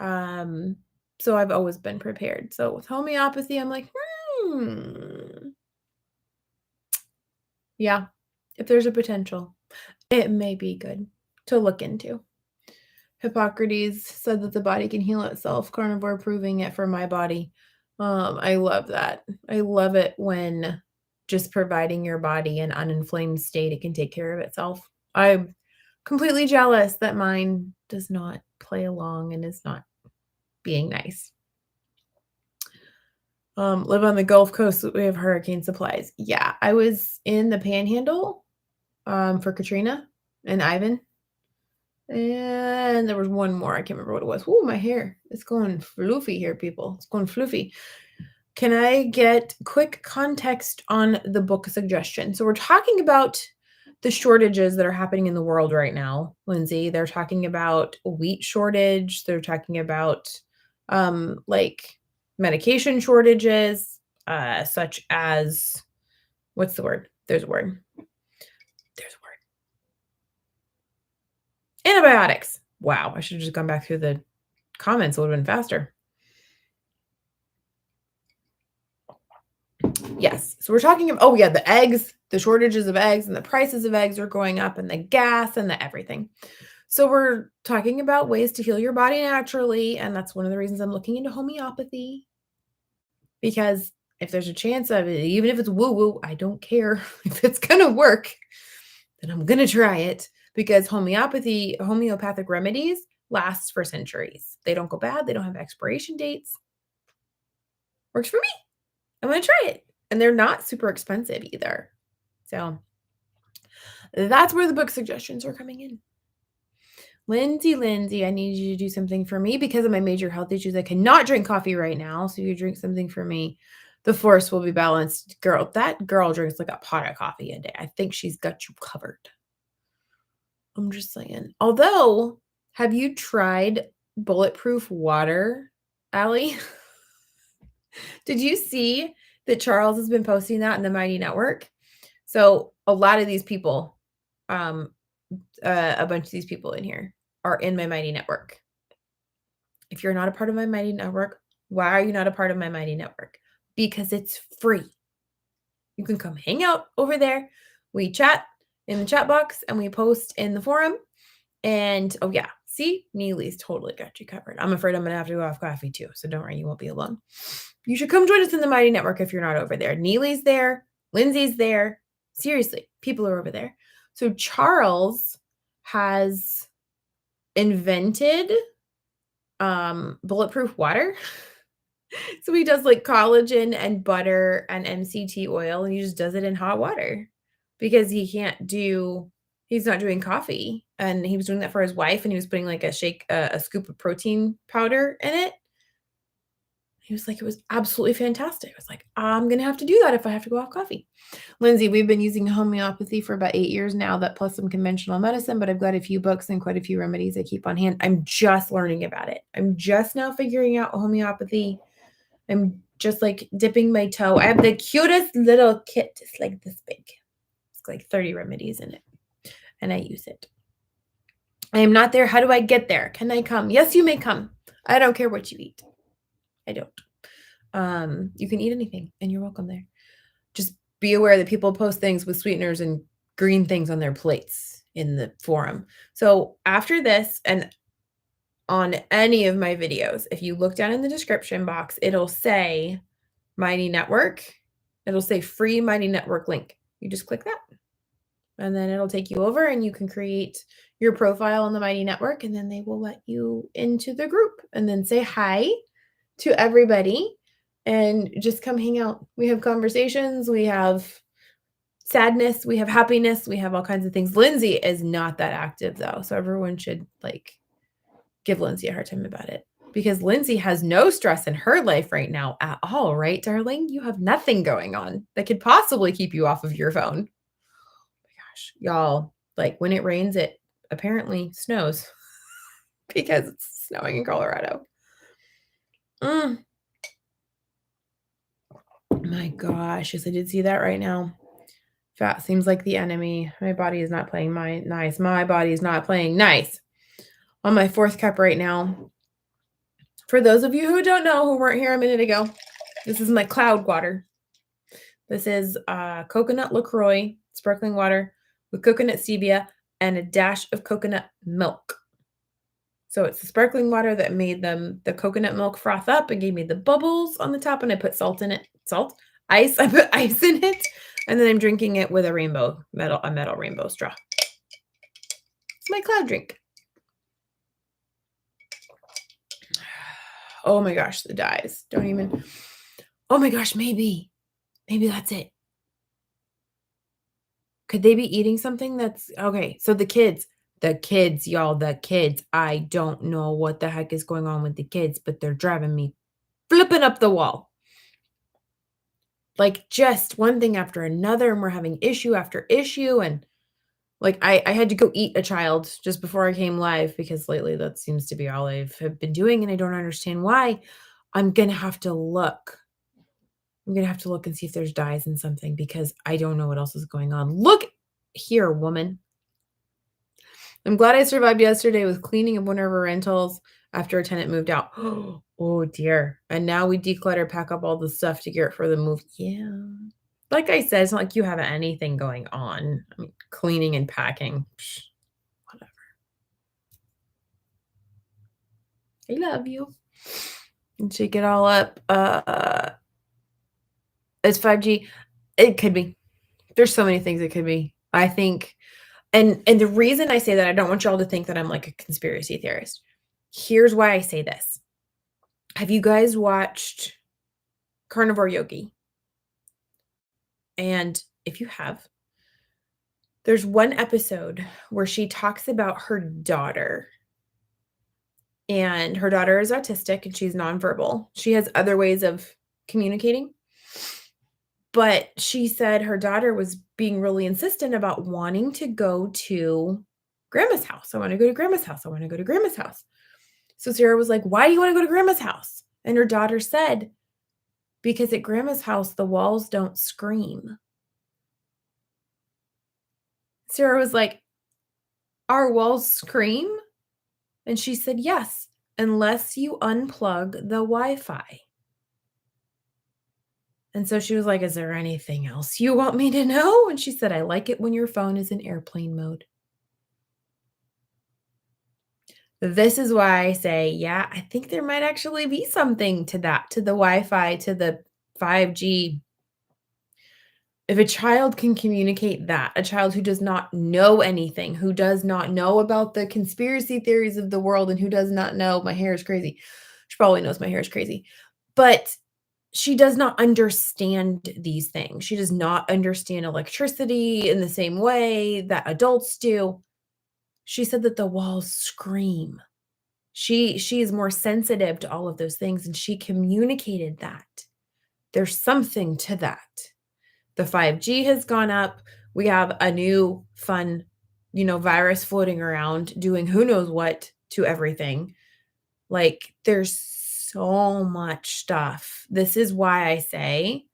so I've always been prepared. So with homeopathy, I'm like, yeah, if there's a potential, it may be good to look into. Hippocrates said that the body can heal itself, carnivore proving it for my body. I love that. I love it when just providing your body an uninflamed state, it can take care of itself. I'm completely jealous that mine does not play along and is not being nice. Live on the Gulf Coast. We have hurricane supplies. Yeah, I was in the Panhandle for Katrina and Ivan. And there was one more. I can't remember what it was. Oh, my hair. It's going floofy here, people. It's going floofy. Can I get quick context on the book suggestion? So we're talking about the shortages that are happening in the world right now, Lindsay. They're talking about wheat shortage. They're talking about like medication shortages, such as, what's the word? There's a word. Antibiotics. Wow, I should have just gone back through the comments. It would have been faster. Yes. So we're talking about, the eggs, the shortages of eggs and the prices of eggs are going up and the gas and the everything. So we're talking about ways to heal your body naturally. And that's one of the reasons I'm looking into homeopathy. Because if there's a chance of it, even if it's woo-woo, I don't care. If it's going to work, then I'm going to try it. Because homeopathic remedies last for centuries. They don't go bad. They don't have expiration dates. Works for me. I'm going to try it. And they're not super expensive either. So that's where the book suggestions are coming in. Lindsay, I need you to do something for me because of my major health issues. I cannot drink coffee right now. So you drink something for me. The force will be balanced. Girl, that girl drinks like a pot of coffee a day. I think she's got you covered. I'm just saying. Although, have you tried bulletproof water, Allie? Did you see that Charles has been posting that in the Mighty Network? So a lot of these people, a bunch of these people in here are in my Mighty Network. If you're not a part of my Mighty Network, why are you not a part of my Mighty Network? Because it's free. You can come hang out over there. We chat in the chat box and we post in the forum. And see, Neely's totally got you covered. I'm afraid I'm going to have to go off coffee too. So don't worry, you won't be alone. You should come join us in the Mighty Network if you're not over there. Neely's there. Lindsay's there. Seriously, people are over there. So Charles has invented bulletproof water. So he does like collagen and butter and MCT oil, and he just does it in hot water because he's not doing coffee. And he was doing that for his wife, and he was putting like a scoop of protein powder in it. He was like, it was absolutely fantastic. I was like, I'm going to have to do that if I have to go off coffee. Lindsay, we've been using homeopathy for about 8 years now, that plus some conventional medicine, but I've got a few books and quite a few remedies I keep on hand. I'm just learning about it. I'm just now figuring out homeopathy. I'm just like dipping my toe. I have the cutest little kit. It's like this big. It's like 30 remedies in it, and I use it. I am not there. How do I get there? Can I come? Yes, you may come. I don't care what you eat. I don't. You can eat anything, and you're welcome there. Just be aware that people post things with sweeteners and green things on their plates in the forum. So after this, and on any of my videos, if you look down in the description box, it'll say Mighty Network. It'll say free Mighty Network link. You just click that, and then it'll take you over, and you can create your profile on the Mighty Network, and then they will let you into the group, and then say hi to everybody and just come hang out. We have conversations, we have sadness, we have happiness, we have all kinds of things. Lindsay is not that active though, so everyone should like give Lindsay a hard time about it, because Lindsay has no stress in her life right now at all, right, darling? You have nothing going on that could possibly keep you off of your phone. Oh my gosh, y'all, like when it rains, it apparently snows because it's snowing in Colorado. My gosh, yes, I did see that right now. Fat seems like the enemy. My body is not playing nice. My body is not playing nice. On my 4th cup right now. For those of you who don't know, who weren't here a minute ago, this is my cloud water. This is coconut LaCroix sparkling water with coconut stevia and a dash of coconut milk. So it's the sparkling water that made the coconut milk froth up and gave me the bubbles on the top, and I put salt in it. Ice. I put ice in it, and then I'm drinking it with a metal rainbow straw. It's my cloud drink. Oh my gosh, the dyes. Don't even. Oh my gosh, maybe that's it. Could they be eating something that's okay? So the kids, y'all, the kids. I don't know what the heck is going on with the kids, but they're driving me flipping up the wall. Like just one thing after another, and we're having issue after issue. And like I had to go eat a child just before I came live, because lately that seems to be all I've been doing, and I don't understand why. I'm gonna have to look. I'm gonna have to look and see if there's dyes in something, because I don't know what else is going on. Look here, woman. I'm glad I survived yesterday with cleaning of one of our rentals after a tenant moved out. Oh dear. And now we declutter, pack up all the stuff to get for the move. Yeah. Like I said, it's not like you have anything going on. I mean, cleaning and packing. Psh, whatever. I love you. And shake it all up. It's 5G. It could be. There's so many things it could be. I think, and the reason I say that, I don't want y'all to think that I'm like a conspiracy theorist. Here's why I say this. Have you guys watched Carnivore Yogi? And if you have, there's one episode where she talks about her daughter. And her daughter is autistic and she's nonverbal. She has other ways of communicating. But she said her daughter was being really insistent about wanting to go to grandma's house. I want to go to grandma's house. I want to go to grandma's house. So Sarah was like, why do you want to go to grandma's house? And her daughter said, because at grandma's house, the walls don't scream. Sarah was like, our walls scream? And she said, yes, unless you unplug the Wi-Fi. And so she was like, is there anything else you want me to know? And she said, I like it when your phone is in airplane mode. This is why I say, yeah, I think there might actually be something to that, to the Wi-Fi, to the 5G. If a child can communicate that, a child who does not know anything, who does not know about the conspiracy theories of the world, and who does not know, my hair is crazy. She probably knows my hair is crazy. But she does not understand these things. She does not understand electricity in the same way that adults do. She said that the walls scream. She is more sensitive to all of those things, and she communicated that. There's something to that. The 5G has gone up. We have a new fun, virus floating around doing who knows what to everything. Like, there's so much stuff. This is why I say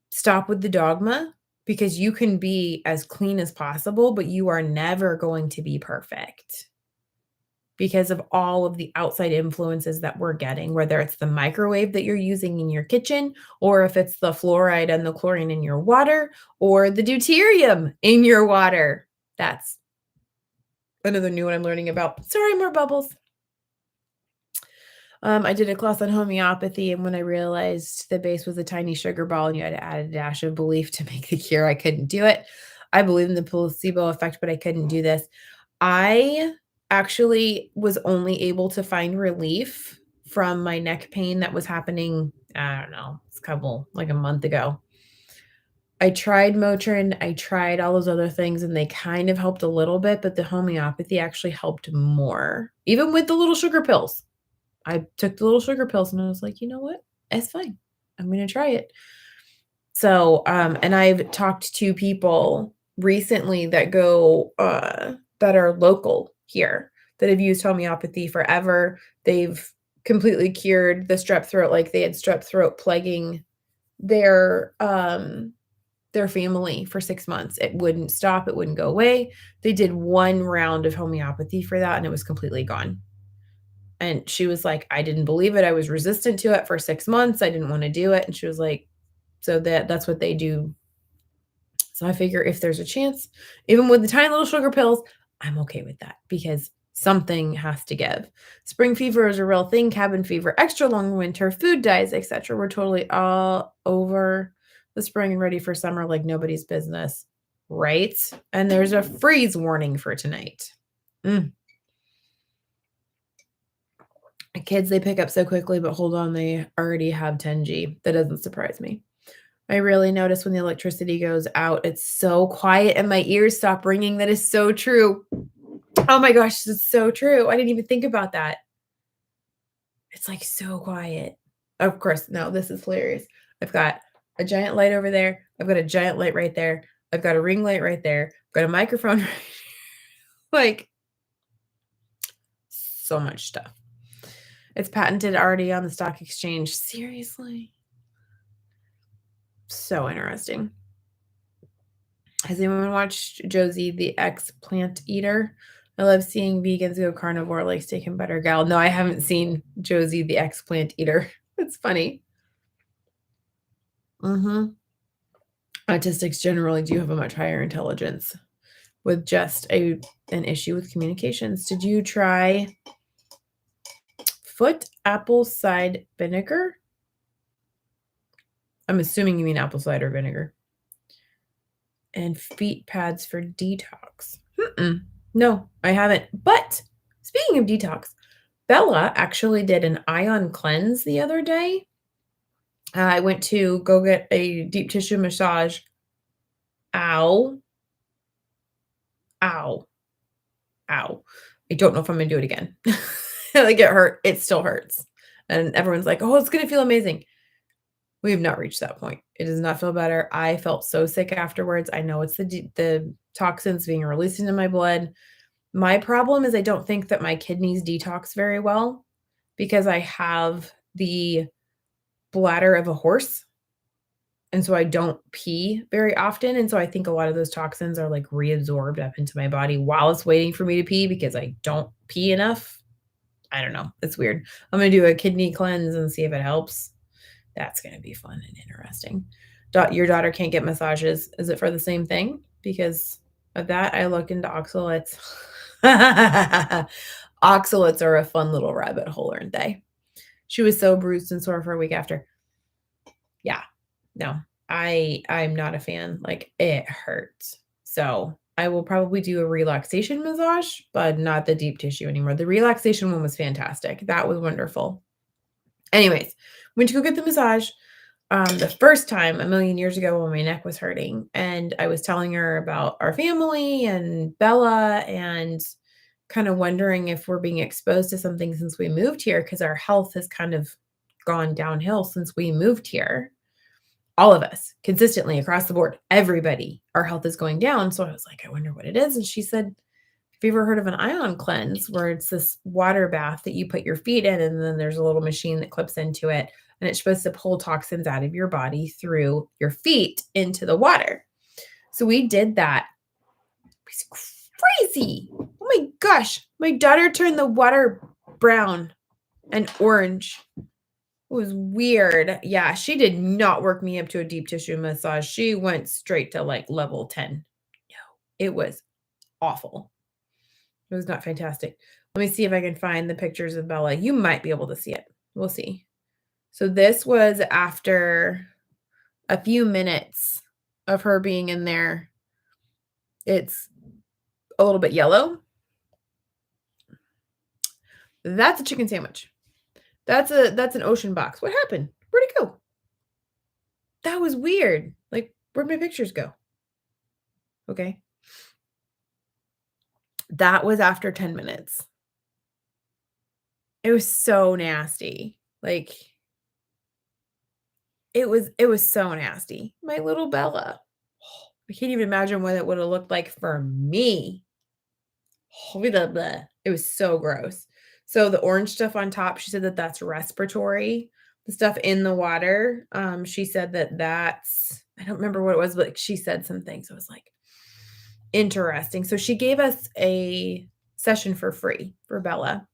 stop with the dogma, because you can be as clean as possible, but you are never going to be perfect because of all of the outside influences that we're getting, whether it's the microwave that you're using in your kitchen, or if it's the fluoride and the chlorine in your water, or the deuterium in your water. That's another new one I'm learning about. Sorry, more bubbles. I did a class on homeopathy, and when I realized the base was a tiny sugar ball and you had to add a dash of belief to make the cure, I couldn't do it. I believe in the placebo effect, but I couldn't do this. I actually was only able to find relief from my neck pain that was happening, I don't know, it's like a month ago. I tried Motrin, I tried all those other things, and they kind of helped a little bit, but the homeopathy actually helped more, even with the little sugar pills. I took the little sugar pills and I was like, you know what? It's fine. I'm going to try it. So, and I've talked to people recently that that are local here that have used homeopathy forever. They've completely cured the strep throat. Like, they had strep throat plaguing their family for 6 months. It wouldn't stop. It wouldn't go away. They did one round of homeopathy for that and it was completely gone. And she was like, I didn't believe it. I was resistant to it for 6 months. I didn't want to do it. And she was like, so that's what they do. So I figure if there's a chance, even with the tiny little sugar pills, I'm okay with that because something has to give. Spring fever is a real thing. Cabin fever, extra long winter, food dyes, etc. We're totally all over the spring and ready for summer like nobody's business, right? And there's a freeze warning for tonight. Kids, they pick up so quickly, but hold on, they already have 10G. That doesn't surprise me. I really notice when the electricity goes out, it's so quiet and my ears stop ringing. That is so true. Oh my gosh, it's so true. I didn't even think about that. It's like so quiet. Of course, no, this is hilarious. I've got a giant light over there. I've got a giant light right there. I've got a ring light right there. I've got a microphone right like, so much stuff. It's patented already on the stock exchange. Seriously? So interesting. Has anyone watched Josie the Ex-Plant Eater? I love seeing vegans go carnivore like steak and butter gal. No, I haven't seen Josie the Ex-Plant Eater. It's funny. Autistics generally do have a much higher intelligence with just an issue with communications. Did you try foot apple cider vinegar? I'm assuming you mean apple cider vinegar. And feet pads for detox. No, I haven't. But speaking of detox, Bella actually did an ion cleanse the other day. I went to go get a deep tissue massage. Ow. Ow. Ow. I don't know if I'm going to do it again. Like, it hurt. It still hurts. And everyone's like, oh, it's going to feel amazing. We have not reached that point. It does not feel better. I felt so sick afterwards. I know it's the toxins being released into my blood. My problem is I don't think that my kidneys detox very well because I have the bladder of a horse. And so I don't pee very often. And so I think a lot of those toxins are like reabsorbed up into my body while it's waiting for me to pee because I don't pee enough. I don't know. It's weird. I'm going to do a kidney cleanse and see if it helps. That's going to be fun and interesting. Your daughter can't get massages. Is it for the same thing? Because of that, I looked into oxalates. Oxalates are a fun little rabbit hole, aren't they? She was so bruised and sore for a week after. Yeah, no, I'm not a fan. Like, it hurts. So I will probably do a relaxation massage, but not the deep tissue anymore. The relaxation one was fantastic. That was wonderful. Anyways, went to go get the massage. The first time a million years ago when my neck was hurting, and I was telling her about our family and Bella and kind of wondering if we're being exposed to something since we moved here because our health has kind of gone downhill since we moved here. All of us consistently across the board, everybody, our health is going down. So I was like, I wonder what it is. And she said, have you ever heard of an ion cleanse where it's this water bath that you put your feet in and then there's a little machine that clips into it and it's supposed to pull toxins out of your body through your feet into the water? So we did that. It was crazy. Oh my gosh. My daughter turned the water brown and orange. It was weird. Yeah, she did not work me up to a deep tissue massage. She went straight to like level 10. No, it was awful. It was not fantastic. Let me see if I can find the pictures of Bella. You might be able to see it. We'll see. So this was after a few minutes of her being in there. It's a little bit yellow. That's a chicken sandwich. That's an ocean box. What happened? Where'd it go? That was weird. Like, where'd my pictures go? Okay. That was after 10 minutes. It was so nasty. Like, it was so nasty. My little Bella. I can't even imagine what it would have looked like for me. It was so gross. So the orange stuff on top, she said that that's respiratory. The stuff in the water, she said that that's, I don't remember what it was, but she said some things. I was like, interesting. So she gave us a session for free for Bella.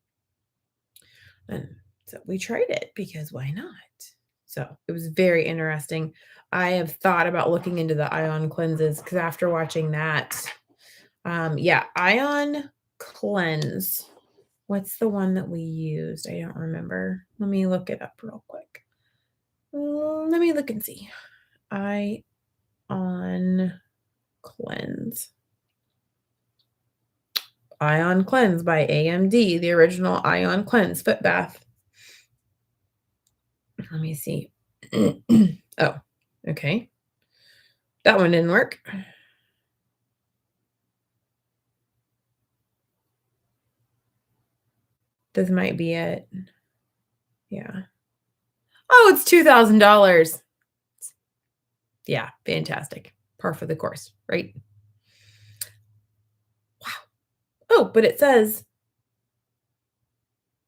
And so we tried it because why not? So it was very interesting. I have thought about looking into the ion cleanses because after watching that, yeah, ion cleanse. What's the one that we used? I don't remember. Let me look it up real quick. Let me look and see. Ion cleanse. Ion Cleanse by AMD, the original Ion Cleanse foot bath. Let me see. Oh, okay. That one didn't work. This might be it. Yeah. Oh, it's $2,000. Yeah, fantastic. Par for the course, right? Wow. Oh, but it says,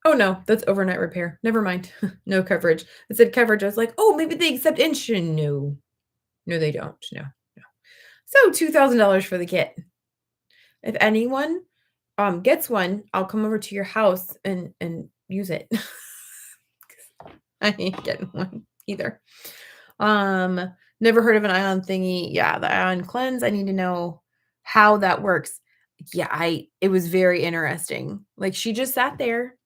oh no, that's overnight repair. Never mind. No coverage. It said coverage. I was like, oh, maybe they accept insurance. No. No, they don't. No. So $2,000 for the kit. If anyone gets one, I'll come over to your house and use it. I ain't getting one either. Never heard of an ion thingy. Yeah, the ion cleanse. I need to know how that works. Yeah, it was very interesting. Like she just sat there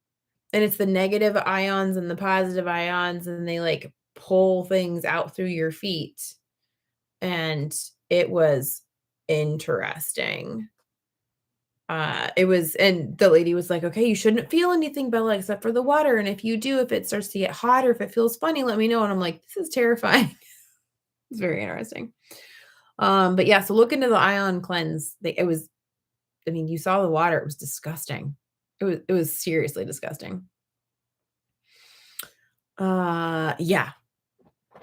and it's the negative ions and the positive ions, and they like pull things out through your feet. And it was interesting. And the lady was like, okay, you shouldn't feel anything, Bella, except for the water. And if you do, if it starts to get hot or if it feels funny, let me know. And I'm like, this is terrifying. It's very interesting. But yeah, so look into the ion cleanse. You saw the water. It was disgusting. It was seriously disgusting. Yeah.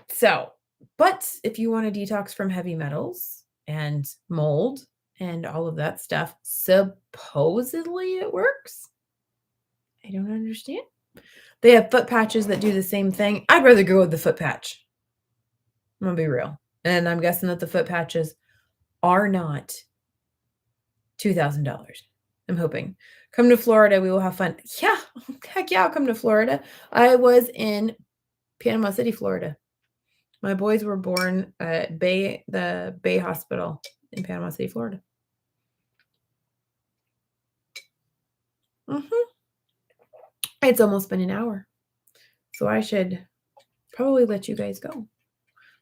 So, but if you want to detox from heavy metals and mold and all of that stuff, supposedly it works. I don't understand. They have foot patches that do the same thing. I'd rather go with the foot patch. I'm gonna be real. And I'm guessing that the foot patches are not $2,000. I'm hoping. Come to Florida, we will have fun. Yeah, heck yeah, I'll come to Florida. I was in Panama City, Florida. My boys were born at the Bay Hospital in Panama City, Florida. It's almost been an hour. So I should probably let you guys go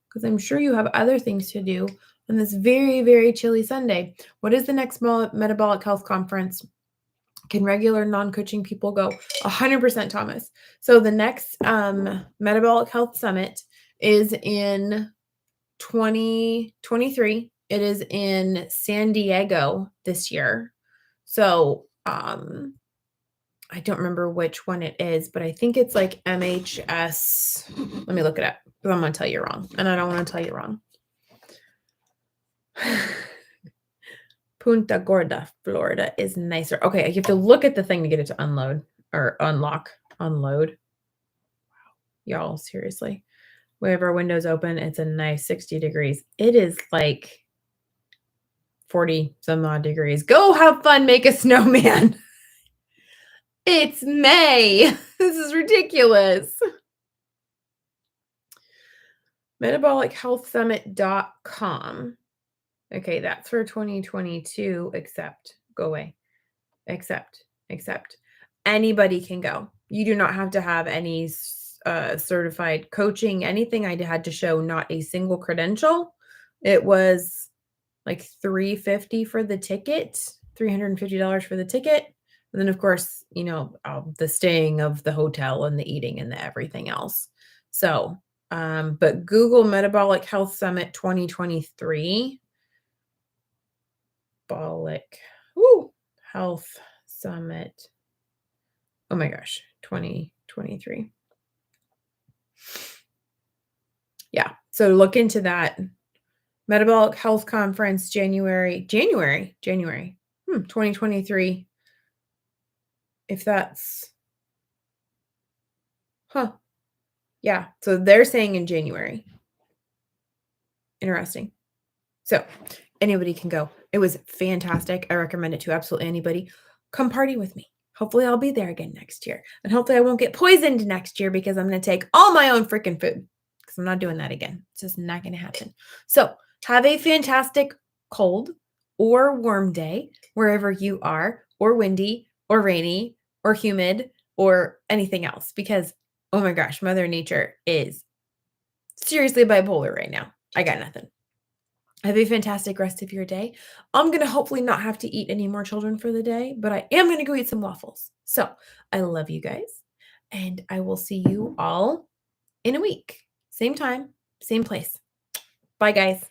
because I'm sure you have other things to do on this very, very chilly Sunday. What is the next metabolic health conference? Can regular non-coaching people go? 100%, Thomas. So the next Metabolic Health Summit is in 2023. It is in San Diego this year. So I don't remember which one it is, but I think it's like MHS. Let me look it up because I'm going to tell you wrong, and I don't want to tell you wrong. Punta Gorda, Florida is nicer. Okay, you have to look at the thing to get it to unload or unlock. Unload. Wow. Y'all, seriously. We have our windows open. It's a nice 60 degrees. It is like 40 some odd degrees. Go have fun, make a snowman. It's May. This is ridiculous. MetabolicHealthSummit.com. Okay, that's for 2022, except go away. Except anybody can go. You do not have to have any certified coaching, anything. I had to show not a single credential. It was like $350 for the ticket, $350 for the ticket. And then, of course, the staying of the hotel and the eating and the everything else. So, but Google Metabolic Health Summit 2023. Health Summit. Oh my gosh, 2023. Yeah, so look into that. Metabolic Health Conference, January, 2023. If that's, yeah, so they're saying in January. Interesting. So anybody can go. It was fantastic. I recommend it to absolutely anybody. Come party with me. Hopefully I'll be there again next year. And hopefully I won't get poisoned next year because I'm going to take all my own freaking food. Because I'm not doing that again. It's just not going to happen. So have a fantastic cold or warm day wherever you are, or windy or rainy or humid or anything else. Because, oh my gosh, Mother Nature is seriously bipolar right now. I got nothing. Have a fantastic rest of your day. I'm going to hopefully not have to eat any more children for the day, but I am going to go eat some waffles. So I love you guys, and I will see you all in a week. Same time, same place. Bye, guys.